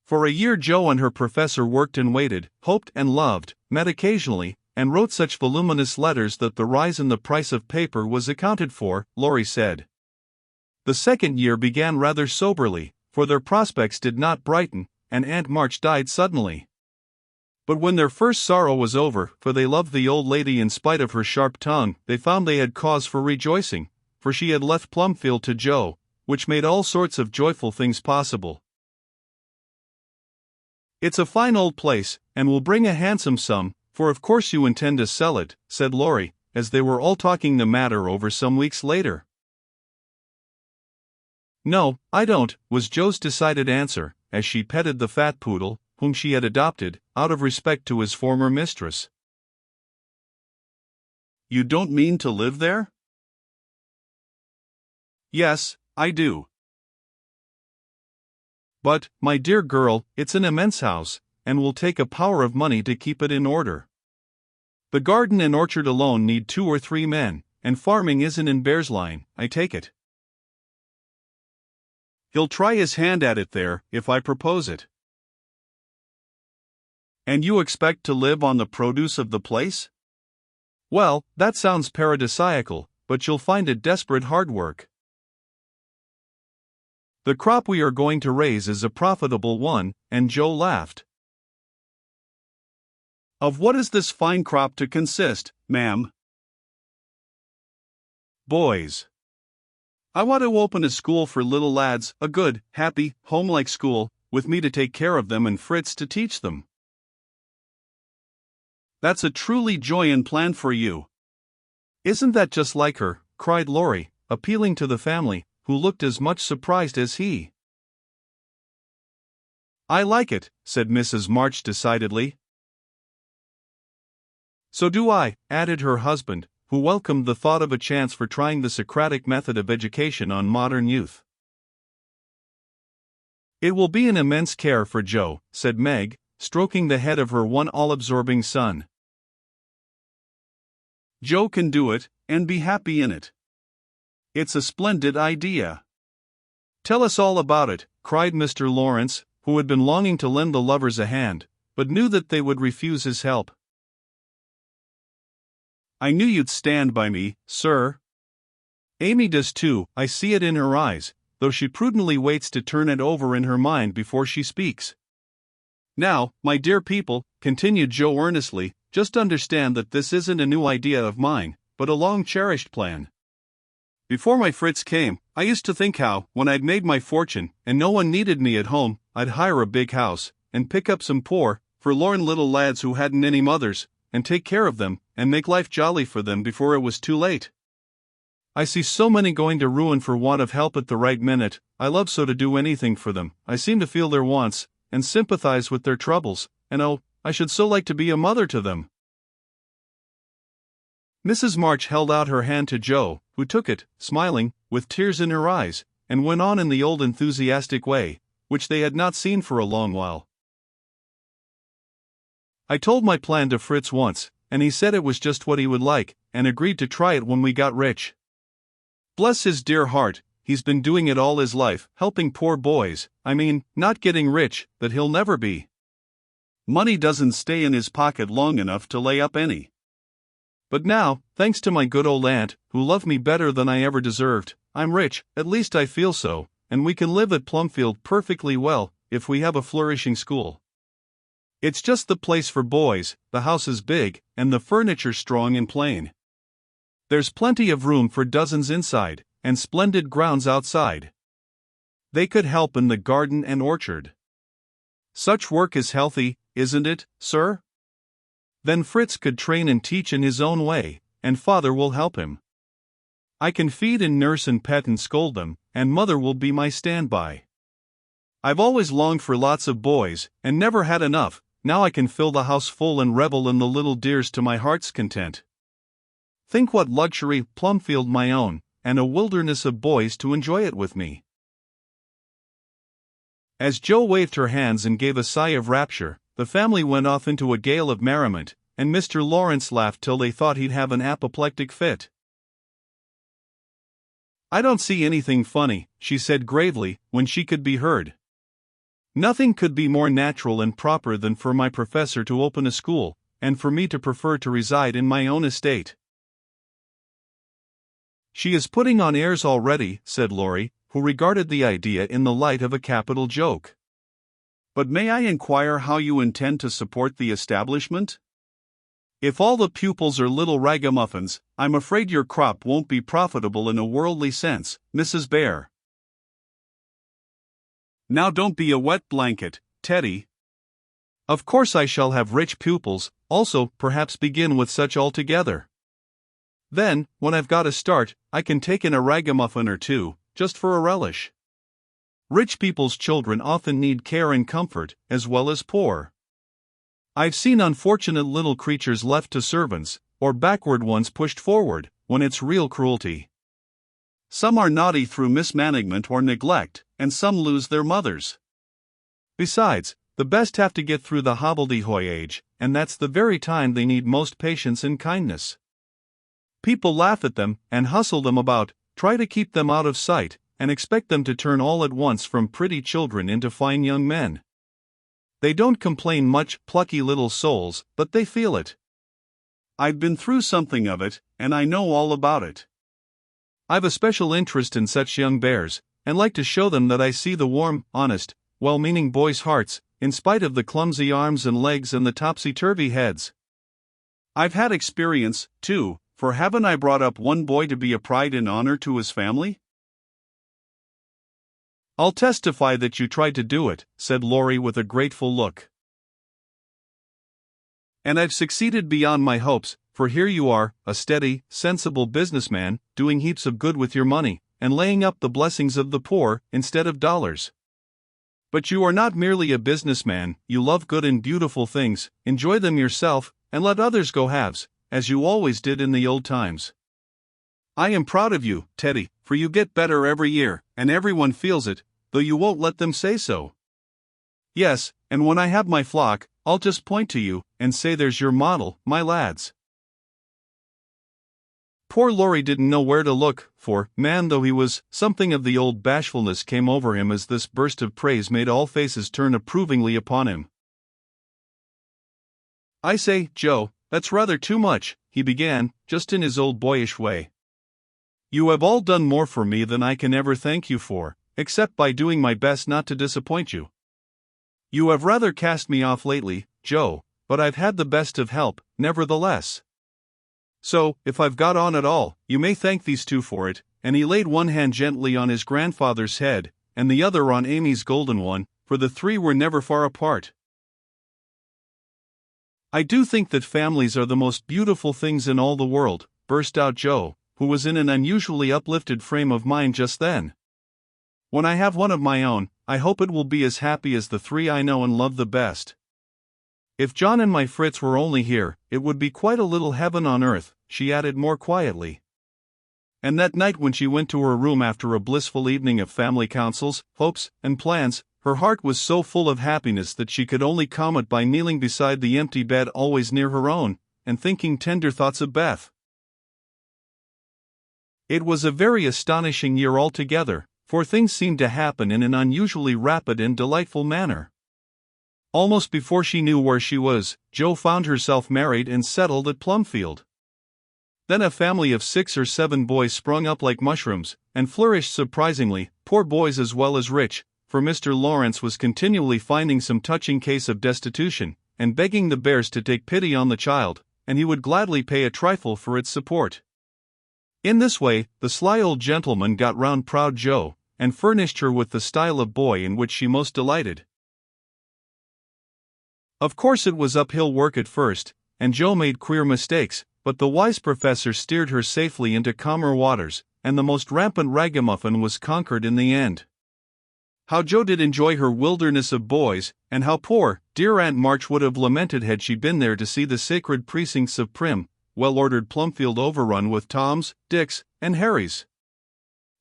For a year Jo and her professor worked and waited, hoped and loved, met occasionally, and wrote such voluminous letters that the rise in the price of paper was accounted for, Laurie said. The second year began rather soberly, for their prospects did not brighten, and Aunt March died suddenly. But when their first sorrow was over, for they loved the old lady in spite of her sharp tongue, they found they had cause for rejoicing, for she had left Plumfield to Jo, which made all sorts of joyful things possible. "It's a fine old place, and will bring a handsome sum, for of course you intend to sell it," said Laurie, as they were all talking the matter over some weeks later. "No, I don't," was Jo's decided answer, as she petted the fat poodle, whom she had adopted, out of respect to his former mistress. "You don't mean to live there?" "Yes, I do." "But, my dear girl, it's an immense house, and will take a power of money to keep it in order. The garden and orchard alone need 2 or 3 men, and farming isn't in Bear's line, I take it." "He'll try his hand at it there, if I propose it." "And you expect to live on the produce of the place?" "Well, that sounds paradisiacal, but you'll find it desperate hard work. The crop we are going to raise is a profitable one," and Jo laughed. "Of what is this fine crop to consist, ma'am?" "Boys. I want to open a school for little lads, a good, happy, home-like school, with me to take care of them and Fritz to teach them." "That's a truly joyous plan for you." "Isn't that just like her?" cried Laurie, appealing to the family, who looked as much surprised as he. "I like it," said Mrs. March decidedly. "So do I," added her husband, who welcomed the thought of a chance for trying the Socratic method of education on modern youth. "It will be an immense care for Jo," said Meg, stroking the head of her one all-absorbing son. "Jo can do it, and be happy in it. It's a splendid idea." "Tell us all about it," cried Mr. Lawrence, who had been longing to lend the lovers a hand, but knew that they would refuse his help. "I knew you'd stand by me, sir. Amy does too, I see it in her eyes, though she prudently waits to turn it over in her mind before she speaks. Now, my dear people," continued Jo earnestly, "just understand that this isn't a new idea of mine, but a long-cherished plan. Before my Fritz came, I used to think how, when I'd made my fortune, and no one needed me at home, I'd hire a big house, and pick up some poor, forlorn little lads who hadn't any mothers, and take care of them, and make life jolly for them before it was too late. I see so many going to ruin for want of help at the right minute. I love so to do anything for them. I seem to feel their wants, and sympathize with their troubles, and oh, I should so like to be a mother to them." Mrs. March held out her hand to Jo, who took it, smiling, with tears in her eyes, and went on in the old enthusiastic way, which they had not seen for a long while. "I told my plan to Fritz once, and he said it was just what he would like, and agreed to try it when we got rich. Bless his dear heart, he's been doing it all his life, helping poor boys, not getting rich, that he'll never be. Money doesn't stay in his pocket long enough to lay up any. But now, thanks to my good old aunt, who loved me better than I ever deserved, I'm rich, at least I feel so, and we can live at Plumfield perfectly well, if we have a flourishing school. It's just the place for boys, the house is big, and the furniture strong and plain. There's plenty of room for dozens inside, and splendid grounds outside. They could help in the garden and orchard. Such work is healthy, isn't it, sir? Then Fritz could train and teach in his own way, and father will help him. I can feed and nurse and pet and scold them, and mother will be my standby. I've always longed for lots of boys, and never had enough. Now I can fill the house full and revel in the little dears to my heart's content. Think what luxury, Plumfield my own, and a wilderness of boys to enjoy it with me." As Jo waved her hands and gave a sigh of rapture, the family went off into a gale of merriment, and Mr. Lawrence laughed till they thought he'd have an apoplectic fit. "I don't see anything funny," she said gravely, when she could be heard. Nothing could be more natural and proper than for my professor to open a school, and for me to prefer to reside in my own estate." "She is putting on airs already," said Laurie, who regarded the idea in the light of a capital joke. "But may I inquire how you intend to support the establishment? If all the pupils are little ragamuffins, I'm afraid your crop won't be profitable in a worldly sense, Mrs. Bear." "Now don't be a wet blanket, Teddy. Of course I shall have rich pupils, also perhaps begin with such altogether. Then, when I've got a start, I can take in a ragamuffin or two, just for a relish. Rich people's children often need care and comfort, as well as poor. I've seen unfortunate little creatures left to servants, or backward ones pushed forward, when it's real cruelty. Some are naughty through mismanagement or neglect, and some lose their mothers. Besides, the best have to get through the hobbledehoy age, and that's the very time they need most patience and kindness. People laugh at them, and hustle them about, try to keep them out of sight, and expect them to turn all at once from pretty children into fine young men. They don't complain much, plucky little souls, but they feel it. I've been through something of it, and I know all about it. I've a special interest in such young bears, and like to show them that I see the warm, honest, well-meaning boys' hearts, in spite of the clumsy arms and legs and the topsy-turvy heads. I've had experience, too, for haven't I brought up one boy to be a pride and honor to his family?" "I'll testify that you tried to do it," said Laurie with a grateful look. "And I've succeeded beyond my hopes, for here you are, a steady, sensible businessman, doing heaps of good with your money, and laying up the blessings of the poor, instead of dollars. But you are not merely a businessman, you love good and beautiful things, enjoy them yourself, and let others go halves, as you always did in the old times. I am proud of you, Teddy, for you get better every year, and everyone feels it, though you won't let them say so. Yes, and when I have my flock, I'll just point to you, and say there's your model, my lads." Poor Laurie didn't know where to look, for, man though he was, something of the old bashfulness came over him as this burst of praise made all faces turn approvingly upon him. "I say, Joe, that's rather too much," he began, just in his old boyish way. "You have all done more for me than I can ever thank you for, except by doing my best not to disappoint you. You have rather cast me off lately, Joe, but I've had the best of help, nevertheless. So, if I've got on at all, you may thank these two for it," and he laid one hand gently on his grandfather's head, and the other on Amy's golden one, for the three were never far apart. "I do think that families are the most beautiful things in all the world," burst out Joe, who was in an unusually uplifted frame of mind just then. "When I have one of my own, I hope it will be as happy as the three I know and love the best. If John and my Fritz were only here, it would be quite a little heaven on earth," she added more quietly. And that night when she went to her room after a blissful evening of family councils, hopes, and plans, her heart was so full of happiness that she could only calm it by kneeling beside the empty bed always near her own, and thinking tender thoughts of Beth. It was a very astonishing year altogether, for things seemed to happen in an unusually rapid and delightful manner. Almost before she knew where she was, Jo found herself married and settled at Plumfield. Then a family of 6 or 7 boys sprung up like mushrooms, and flourished surprisingly, poor boys as well as rich, for Mr. Lawrence was continually finding some touching case of destitution, and begging the Bears to take pity on the child, and he would gladly pay a trifle for its support. In this way, the sly old gentleman got round proud Jo, and furnished her with the style of boy in which she most delighted. Of course it was uphill work at first, and Jo made queer mistakes, but the wise professor steered her safely into calmer waters, and the most rampant ragamuffin was conquered in the end. How Jo did enjoy her wilderness of boys, and how poor, dear Aunt March would have lamented had she been there to see the sacred precincts of prim, well-ordered Plumfield overrun with Toms, Dicks, and Harrys.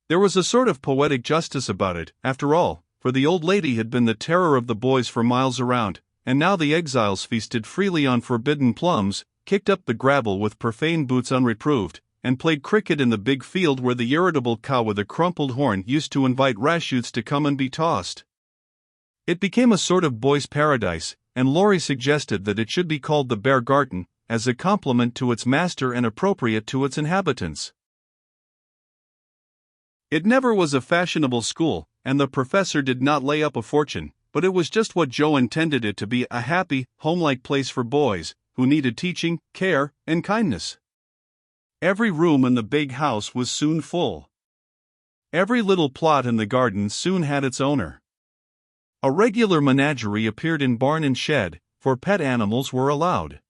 There was a sort of poetic justice about it, after all, for the old lady had been the terror of the boys for miles around, and now the exiles feasted freely on forbidden plums, kicked up the gravel with profane boots unreproved, and played cricket in the big field where the irritable cow with a crumpled horn used to invite rash youths to come and be tossed. It became a sort of boys' paradise, and Laurie suggested that it should be called the Bear Garden, as a compliment to its master and appropriate to its inhabitants. It never was a fashionable school, and the professor did not lay up a fortune, but it was just what Joe intended it to be, a happy, home-like place for boys who needed teaching, care, and kindness. Every room in the big house was soon full. Every little plot in the garden soon had its owner. A regular menagerie appeared in barn and shed, for pet animals were allowed.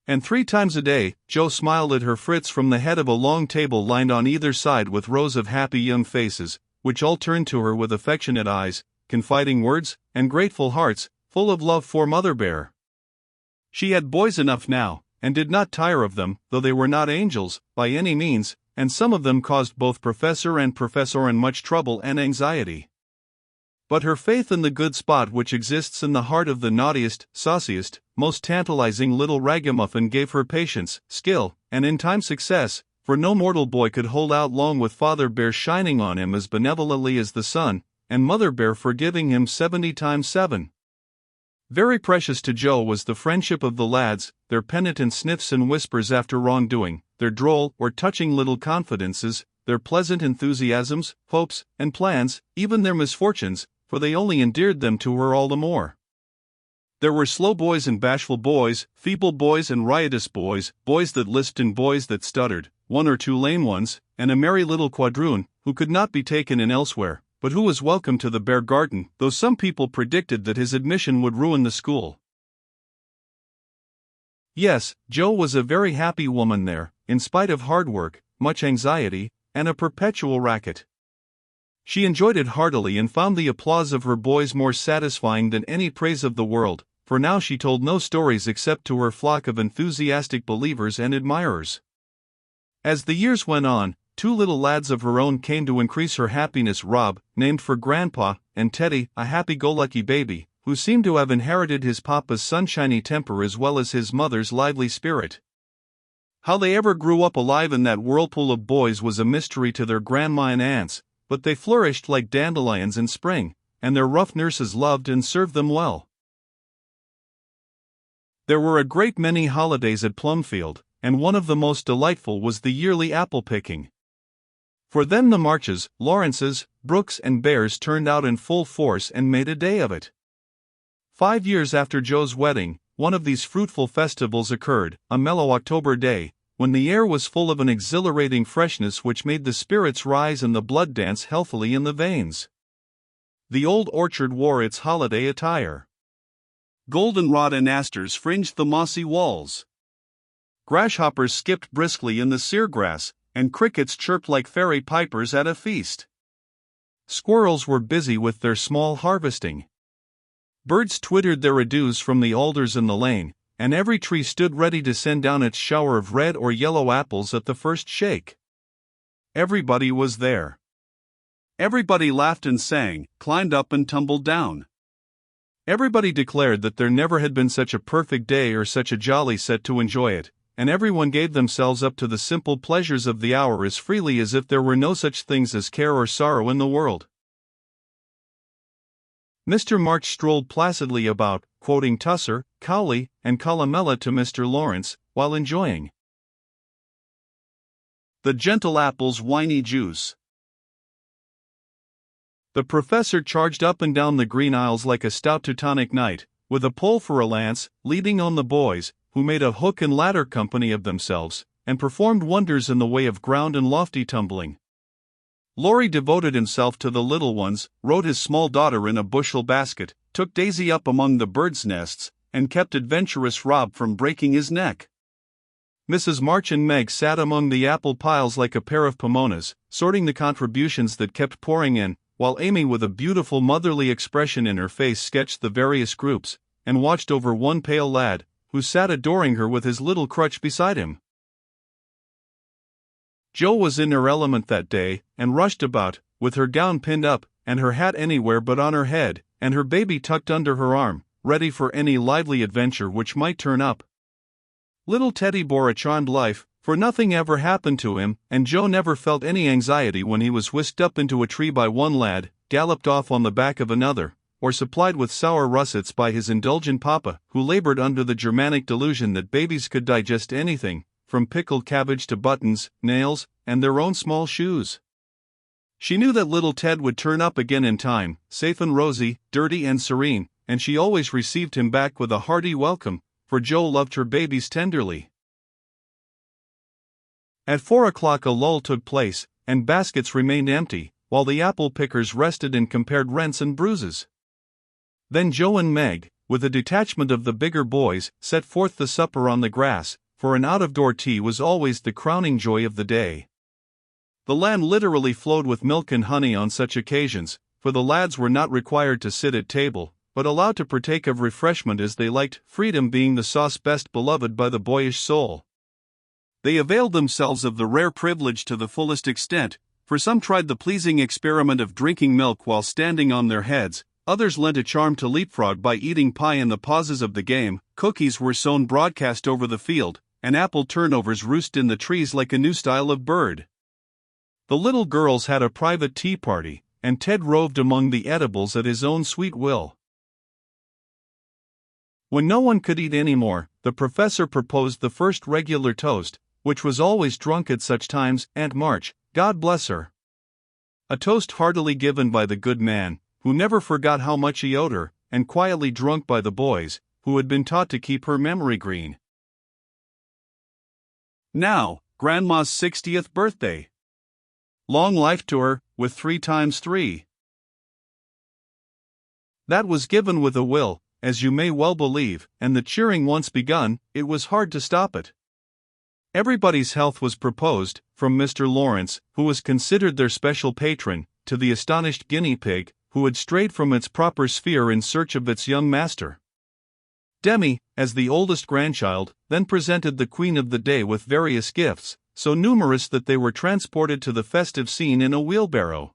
And 3 times a day, Joe smiled at her Fritz from the head of a long table lined on either side with rows of happy young faces, which all turned to her with affectionate eyes, confiding words, and grateful hearts, full of love for Mother Bear. She had boys enough now, and did not tire of them, though they were not angels, by any means, and some of them caused both Professor and Professorin much trouble and anxiety. But her faith in the good spot which exists in the heart of the naughtiest, sauciest, most tantalizing little ragamuffin gave her patience, skill, and in time success, for no mortal boy could hold out long with Father Bear shining on him as benevolently as the sun, and Mother Bear forgiving him 70 times 7. Very precious to Joe was the friendship of the lads, their penitent sniffs and whispers after wrongdoing, their droll or touching little confidences, their pleasant enthusiasms, hopes, and plans, even their misfortunes, for they only endeared them to her all the more. There were slow boys and bashful boys, feeble boys and riotous boys, boys that lisped and boys that stuttered, 1 or 2 lame ones, and a merry little quadroon, who could not be taken in elsewhere, but who was welcome to the Bear Garden, though some people predicted that his admission would ruin the school. Yes, Joe was a very happy woman there, in spite of hard work, much anxiety, and a perpetual racket. She enjoyed it heartily and found the applause of her boys more satisfying than any praise of the world, for now she told no stories except to her flock of enthusiastic believers and admirers. As the years went on, 2 little lads of her own came to increase her happiness: Rob, named for Grandpa, and Teddy, a happy-go-lucky baby, who seemed to have inherited his papa's sunshiny temper as well as his mother's lively spirit. How they ever grew up alive in that whirlpool of boys was a mystery to their grandma and aunts, but they flourished like dandelions in spring, and their rough nurses loved and served them well. There were a great many holidays at Plumfield, and one of the most delightful was the yearly apple picking. For then the Marches, Lawrences, Brooks and Bears turned out in full force and made a day of it. 5 years after Joe's wedding, one of these fruitful festivals occurred, a mellow October day, when the air was full of an exhilarating freshness which made the spirits rise and the blood dance healthily in the veins. The old orchard wore its holiday attire. Goldenrod and asters fringed the mossy walls. Grasshoppers skipped briskly in the sere grass, and crickets chirped like fairy pipers at a feast. Squirrels were busy with their small harvesting. Birds twittered their adieus from the alders in the lane, and every tree stood ready to send down its shower of red or yellow apples at the first shake. Everybody was there. Everybody laughed and sang, climbed up and tumbled down. Everybody declared that there never had been such a perfect day or such a jolly set to enjoy it, and everyone gave themselves up to the simple pleasures of the hour as freely as if there were no such things as care or sorrow in the world. Mr. March strolled placidly about, quoting Tusser, Cowley, and Columella to Mr. Lawrence, while enjoying the gentle apple's winey juice. The professor charged up and down the green aisles like a stout Teutonic knight, with a pole for a lance, leading on the boys, who made a hook and ladder company of themselves, and performed wonders in the way of ground and lofty tumbling. Laurie devoted himself to the little ones, rode his small daughter in a bushel basket, took Daisy up among the birds' nests, and kept adventurous Rob from breaking his neck. Mrs. March and Meg sat among the apple piles like a pair of pomonas, sorting the contributions that kept pouring in, while Amy with a beautiful motherly expression in her face sketched the various groups, and watched over one pale lad, who sat adoring her with his little crutch beside him. Joe was in her element that day, and rushed about, with her gown pinned up, and her hat anywhere but on her head, and her baby tucked under her arm, ready for any lively adventure which might turn up. Little Teddy bore a charmed life, for nothing ever happened to him, and Joe never felt any anxiety when he was whisked up into a tree by one lad, galloped off on the back of another, or supplied with sour russets by his indulgent papa, who labored under the Germanic delusion that babies could digest anything, from pickled cabbage to buttons, nails, and their own small shoes. She knew that little Ted would turn up again in time, safe and rosy, dirty and serene, and she always received him back with a hearty welcome, for Jo loved her babies tenderly. At 4 o'clock a lull took place, and baskets remained empty, while the apple pickers rested and compared rents and bruises. Then Jo and Meg, with a detachment of the bigger boys, set forth the supper on the grass, for an out-of-door tea was always the crowning joy of the day. The land literally flowed with milk and honey on such occasions, for the lads were not required to sit at table, but allowed to partake of refreshment as they liked, freedom being the sauce best beloved by the boyish soul. They availed themselves of the rare privilege to the fullest extent, for some tried the pleasing experiment of drinking milk while standing on their heads, others lent a charm to leapfrog by eating pie in the pauses of the game, cookies were sown broadcast over the field, and apple turnovers roost in the trees like a new style of bird. The little girls had a private tea party, and Ted roved among the edibles at his own sweet will. When no one could eat any more, the professor proposed the first regular toast, which was always drunk at such times, Aunt March, God bless her. A toast heartily given by the good man, who never forgot how much he owed her, and quietly drunk by the boys, who had been taught to keep her memory green. Now, Grandma's 60th birthday. Long life to her, with 3 times 3. That was given with a will, as you may well believe, and the cheering once begun, it was hard to stop it. Everybody's health was proposed, from Mr. Lawrence, who was considered their special patron, to the astonished guinea pig, who had strayed from its proper sphere in search of its young master. Demi, as the oldest grandchild, then presented the queen of the day with various gifts, so numerous that they were transported to the festive scene in a wheelbarrow.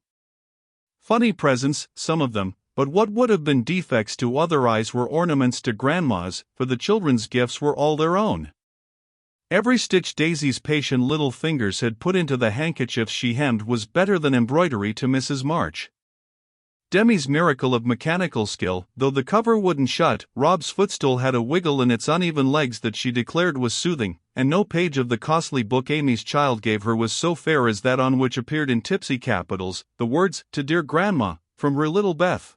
Funny presents, some of them, but what would have been defects to other eyes were ornaments to Grandma's, for the children's gifts were all their own. Every stitch Daisy's patient little fingers had put into the handkerchiefs she hemmed was better than embroidery to Mrs. March. Demi's miracle of mechanical skill, though the cover wouldn't shut, Rob's footstool had a wiggle in its uneven legs that she declared was soothing, and no page of the costly book Amy's child gave her was so fair as that on which appeared in tipsy capitals the words, "To dear Grandma, from her little Beth."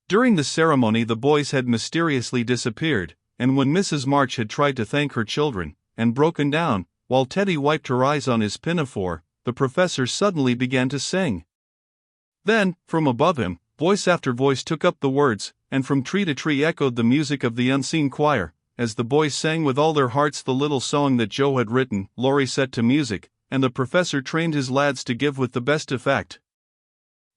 During the ceremony the boys had mysteriously disappeared, and when Mrs. March had tried to thank her children, and broken down, while Teddy wiped her eyes on his pinafore, the professor suddenly began to sing. Then, from above him, voice after voice took up the words, and from tree to tree echoed the music of the unseen choir, as the boys sang with all their hearts the little song that Jo had written. Laurie set to music, and the professor trained his lads to give with the best effect.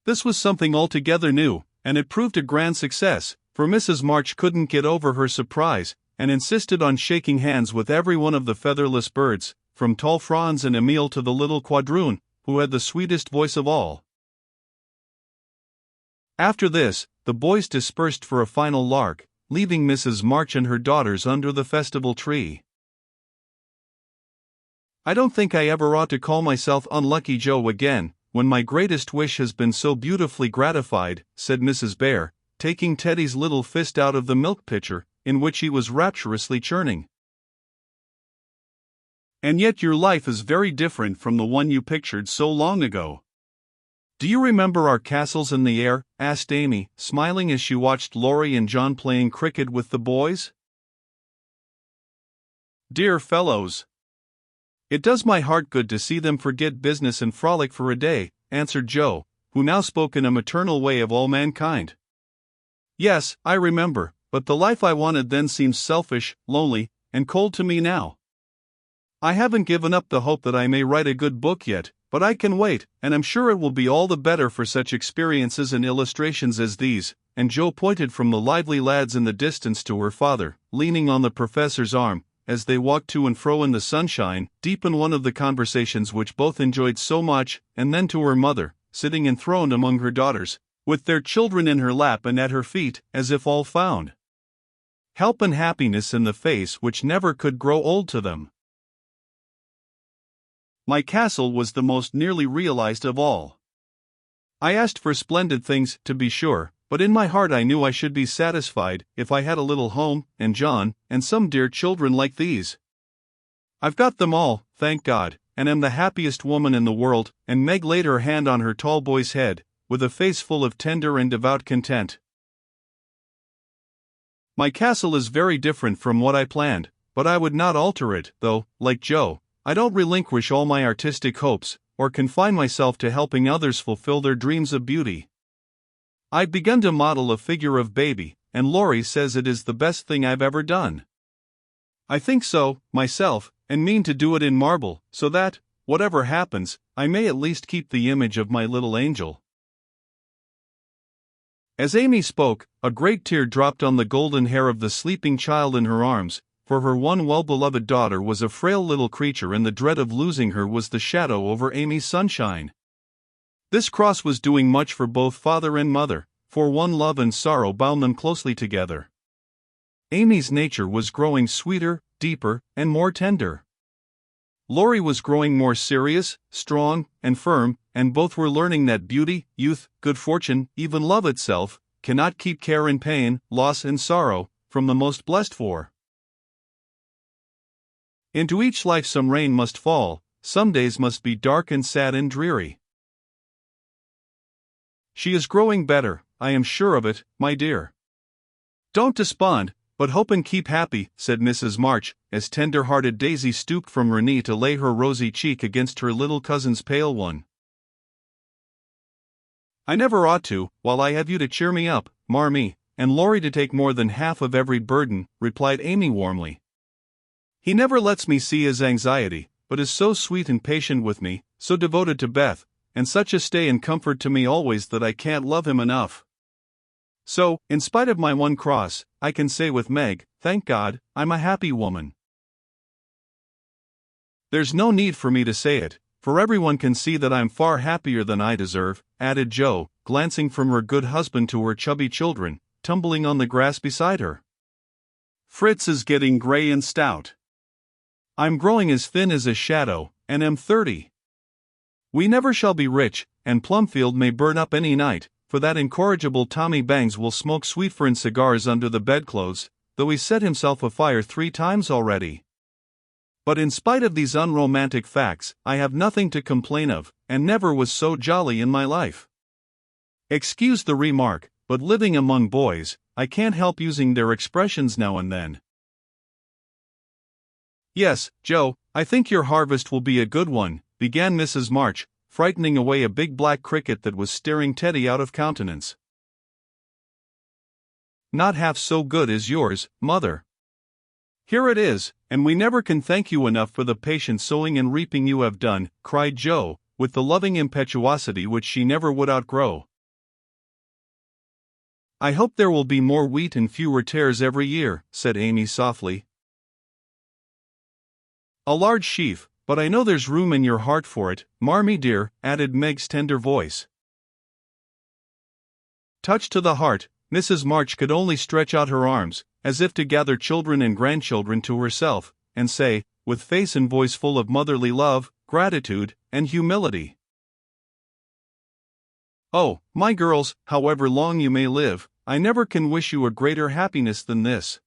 This was something altogether new, and it proved a grand success, for Mrs. March couldn't get over her surprise, and insisted on shaking hands with every one of the featherless birds, from tall Franz and Emile to the little quadroon, who had the sweetest voice of all. After this, the boys dispersed for a final lark, leaving Mrs. March and her daughters under the festival tree. I don't think I ever ought to call myself Unlucky Joe again, when my greatest wish has been so beautifully gratified, said Mrs. Bear, taking Teddy's little fist out of the milk pitcher, in which he was rapturously churning. And yet your life is very different from the one you pictured so long ago. Do you remember our castles in the air? Asked Amy, smiling as she watched Laurie and John playing cricket with the boys. Dear fellows! It does my heart good to see them forget business and frolic for a day, answered Joe, who now spoke in a maternal way of all mankind. Yes, I remember, but the life I wanted then seems selfish, lonely, and cold to me now. I haven't given up the hope that I may write a good book yet, but I can wait, and I'm sure it will be all the better for such experiences and illustrations as these, and Jo pointed from the lively lads in the distance to her father, leaning on the professor's arm, as they walked to and fro in the sunshine, deep in one of the conversations which both enjoyed so much, and then to her mother, sitting enthroned among her daughters, with their children in her lap and at her feet, as if all found help and happiness in the face which never could grow old to them. My castle was the most nearly realized of all. I asked for splendid things, to be sure, but in my heart I knew I should be satisfied if I had a little home, and John, and some dear children like these. I've got them all, thank God, and am the happiest woman in the world." And Meg laid her hand on her tall boy's head, with a face full of tender and devout content. "My castle is very different from what I planned, but I would not alter it, though, like Joe, I don't relinquish all my artistic hopes, or confine myself to helping others fulfill their dreams of beauty. I've begun to model a figure of baby, and Laurie says it is the best thing I've ever done. I think so, myself, and mean to do it in marble, so that, whatever happens, I may at least keep the image of my little angel." As Amy spoke, a great tear dropped on the golden hair of the sleeping child in her arms, for her one well-beloved daughter was a frail little creature and the dread of losing her was the shadow over Amy's sunshine. This cross was doing much for both father and mother, for one love and sorrow bound them closely together. Amy's nature was growing sweeter, deeper, and more tender. Laurie was growing more serious, strong, and firm, and both were learning that beauty, youth, good fortune, even love itself, cannot keep care and pain, loss and sorrow, from the most blessed for. Into each life some rain must fall, some days must be dark and sad and dreary. She is growing better, I am sure of it, my dear. Don't despond, but hope and keep happy, said Mrs. March, as tender-hearted Daisy stooped from her knee to lay her rosy cheek against her little cousin's pale one. I never ought to, while I have you to cheer me up, Marmee, and Laurie to take more than half of every burden, replied Amy warmly. He never lets me see his anxiety, but is so sweet and patient with me, so devoted to Beth, and such a stay and comfort to me always that I can't love him enough. So, in spite of my one cross, I can say with Meg, thank God, I'm a happy woman. There's no need for me to say it, for everyone can see that I'm far happier than I deserve, added Jo, glancing from her good husband to her chubby children, tumbling on the grass beside her. Fritz is getting gray and stout. I'm growing as thin as a shadow, and am 30. We never shall be rich, and Plumfield may burn up any night, for that incorrigible Tommy Bangs will smoke sweet-fern cigars under the bedclothes, though he's set himself afire 3 times already. But in spite of these unromantic facts, I have nothing to complain of, and never was so jolly in my life. Excuse the remark, but living among boys, I can't help using their expressions now and then. Yes, Joe, I think your harvest will be a good one, began Mrs. March, frightening away a big black cricket that was staring Teddy out of countenance. Not half so good as yours, Mother. Here it is, and we never can thank you enough for the patient sowing and reaping you have done, cried Jo, with the loving impetuosity which she never would outgrow. I hope there will be more wheat and fewer tares every year, said Amy softly. A large sheaf, but I know there's room in your heart for it, Marmee dear, added Meg's tender voice. Touched to the heart, Mrs. March could only stretch out her arms, as if to gather children and grandchildren to herself, and say, with face and voice full of motherly love, gratitude, and humility. Oh, my girls, however long you may live, I never can wish you a greater happiness than this.